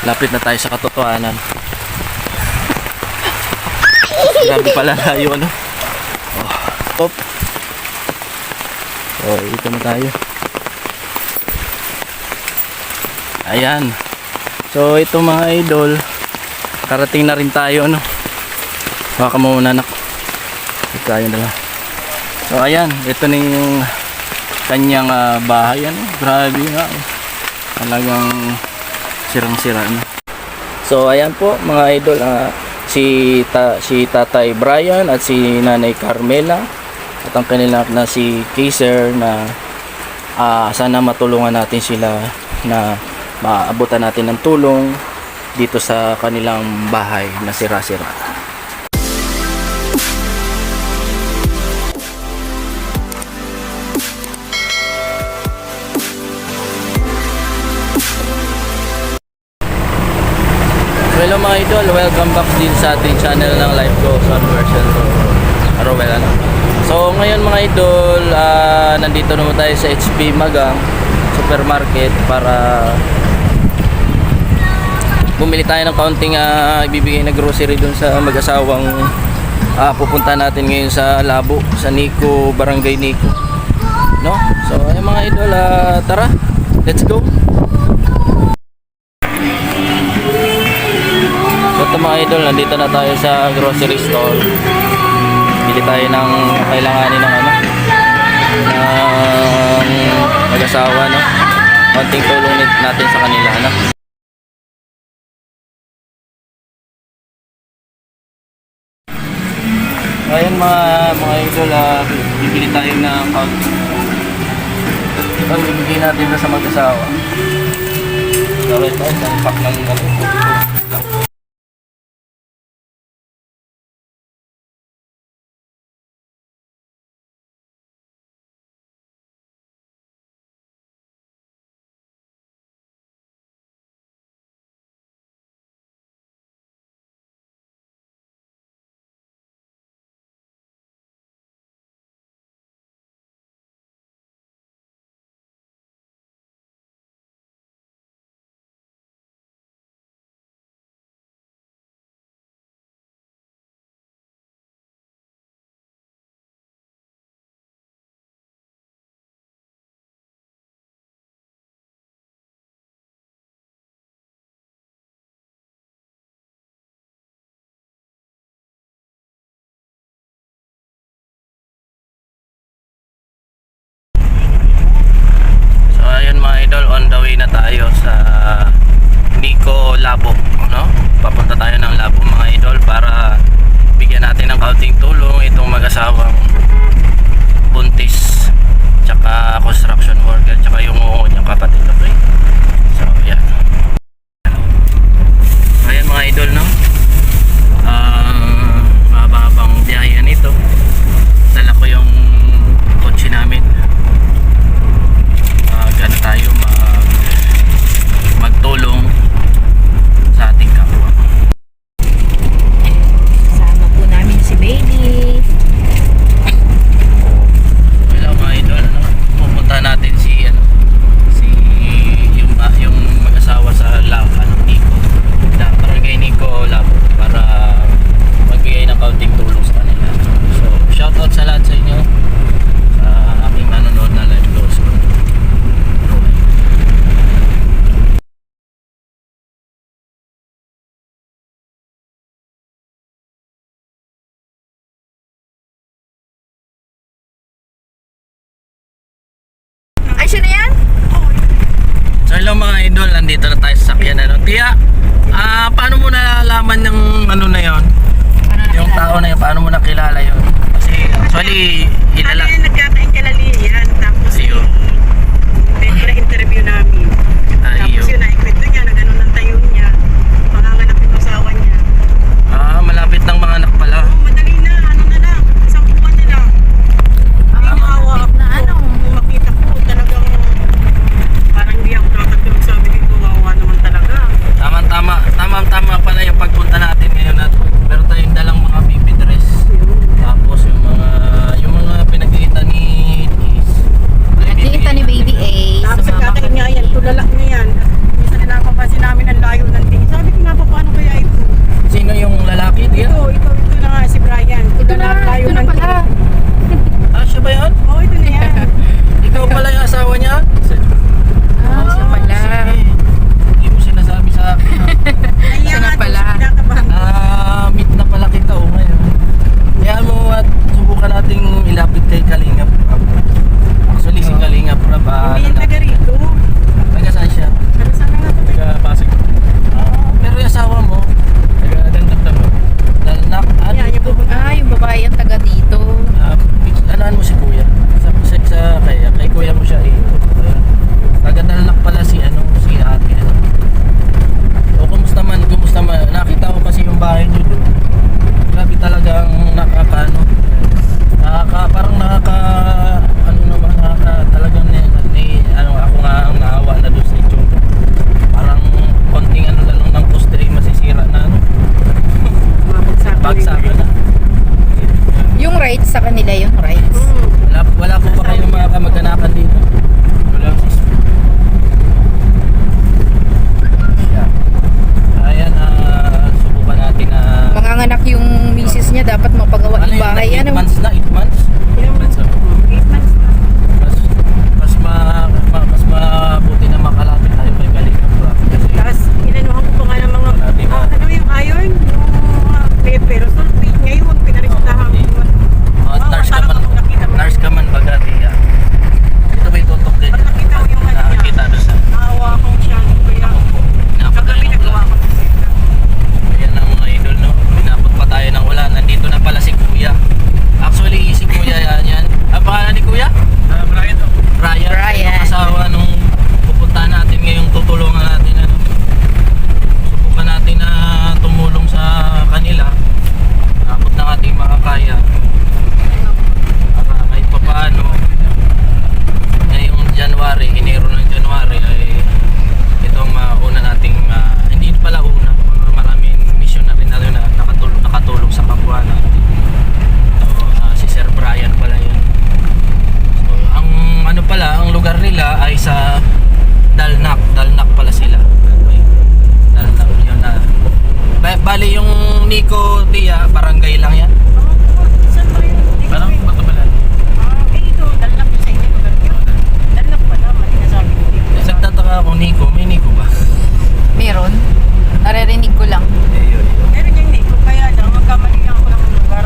Lapit na tayo sa katotohanan. Grabe pala layo, ano? Oh. So, ito na tayo. Ayan. So, ito mga idol. Karating na rin tayo, ano? Baka muna, anak. Ito tayo na lang. So, ayan. Ito na yung kanyang bahay, ano? Grabe nga. Talagang sirang-sira, ano? So, ayan po, mga idol. Si Tatay Brian at si Nanay Carmela at ang kanila na si Kaiser na sana matulungan natin sila na maabutan natin ng tulong dito sa kanilang bahay na sira-sira. Hello mga idol, welcome back din sa ating channel ng Life Goes On version Rowell, ano? So ngayon mga idol, nandito naman tayo sa HP Magang Supermarket para bumili tayo ng kaunting ibibigay na grocery dun sa mag-asawang pupunta natin ngayon sa Labo, sa Nico, Barangay Nico, no? So ayun mga idol, tara, let's go. Ito mga idol, nandito na tayo sa grocery store. Bili tayo ng kailanganin ng mag-asawa, no? Konting tulong natin sa kanila, no? Ngayon mga idol, bibili tayo ng konting. Ito bibigay natin sa mag-asawa. So ito, isang pack ng on the way na tayo sa Nico Labo, no? Papunta tayo ng Labo mga idol para bigyan natin ng kaunting tulong itong mag-asawang buntis tsaka construction worker tsaka yung niyang kapatid, okay? So yan. Ayan mga idol, no? Mababang biyahe nito. Dala ko yung kotse namin. Ano tayo magtulong sa ating kapwa. Kasama po namin si Baby. Hello mga idol, ano? Pupunta natin si yung mag-asawa sa Labo, Nico. Barangay Nico Labo para magbigay ng kaunting tulong sa kanila. So, shoutout sa lahat sa inyo sa aking manonood na live goes on. Ay, siya na yan? So hello mga idol, nandito na tayo sa sakyan, ano? Tia, paano mo nalalaman yung ano na yon? Yung tao na yun, paano mo nakilala yun? Kasi actually, Ano yung nagkakainkalalihan, tapos Ayun. interview namin. Tapos yun, naikwento niya na gano'n ang tayo niya. Panganganak yung asawa niya. malapit ng mga anak pala. Oh, madali na, ano na lang, isang buwan na lang. Hindi naawa ako. na ano. Kung makita ko, talagang parang hindi ako nakatulog sa amin dito. Wawa naman talaga. Tama pala yung pagpunta natin ngayon at meron tayong dalang mga baby dress. Tapos yung mga pinagkikita ni Tis. Nakikita ni Baby A. Tapos Sumama nagkakain nga yan, kami. Ito na pala. Ah, siya ba yan? Oo, ito na yan. Ikaw pala yung asawa niya? Ah, siya pala. Sige. Hindi mo sinasabi sa akin. Nahiya Ito na nga daw pala. siya, kinakabahan. Meet na pala kita ngayon. Kaya mo at subukan nating ilapit kay Kalingap. Actually si Kalingap na ba? Hindi yung taga rito. Taga saan siya? Taga saan nga ito? Taga Pasig. Pero yung asawa mo? Taga Dandak naman. Dalnak? Yan, yung pupunta. Ah, yung babae ang taga dito. Anaan mo si Kuya? Kay Kuya mo siya eh. Taga Dalnak pala si si ate. O kumusta man? Nakita ko kasi yung bahay niyo doon. Grabe talagang talagang ako nga ang naawa na doon sa itsura. Parang konting lang ng poste ay masisira na bagsakan na. Yung rights sa kanila, yung rights. Wala po ba kayong mga kamag-anakan dito? Wala sis. Yeah. Ayan, subukan natin na Manganganak yung misis niya, dapat mapagawa yung bahay. 8 months na, 8 months? Ilang months na? 8 months na. Mas mabuti na makalapit tayo kay Kalingap kasi Tapos, inanuhan ko pa nga ng mga, ano yung iron? Yung mga pepper, sulfate. Ngayon, pinaristahan ko. nurse ka man baga tiya. Ito ba itutok din? Pag nakita mo yung ano niya, Nakakita doon sa naawa akong siya. Kaya, kagabi nagawa ko ng pepper. ayan ang mga idol, no? Pinapot pa tayo ng ulan. Nandito na pala si Kuya. Actually, si Kuya yan. Ang pangalan ni Kuya? Brian. Brian. Yung asawa nung pupunta natin ngayong tutulungan natin. Subukan natin na tumulong sa kanila. Abot ng ating makakaya. Para kahit pa paano ngayong January, Enero ng January ay itong una nating hindi pala una, maraming missionary na rin na nakatulong sa kapwa natin. So, si Sir Brian pala yun. So, ang lugar nila ay sa Dalnak pala sila. Okay. Dalnak yun na. Bali yung Nico Tia, barangay lang yan. Saan ba yun? Parang Batabalan. Ito, dalnak yun sa inyo. Dalnak pa naman, sinasabi ko dito. Nagtataka ako, Nico, may Nico ba? Meron. Naririnig ko lang. Meron yung nito, kaya lang, magkamali lang ako ng lugar.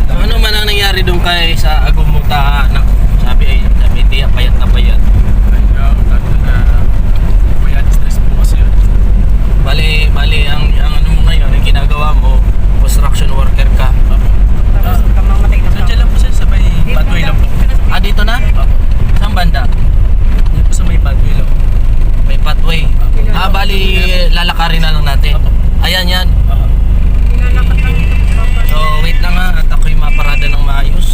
So, ano man ang nangyari doon kay sa Agumuta na sabi Tia, payat na payat. Bali ang ano mo ngayon, ang ginagawa mo, construction worker ka. Tapos kamamatay na So, dyan lang po siya sa may pathway lang po. Ah, dito na? Saan banda? Dito po sa may pathway lang. May pathway. Ah, bali lalakarin na lang natin. Ayan yan. Nilalakad lang ito. So, wait lang ha, at ako'y maparada ng maayos.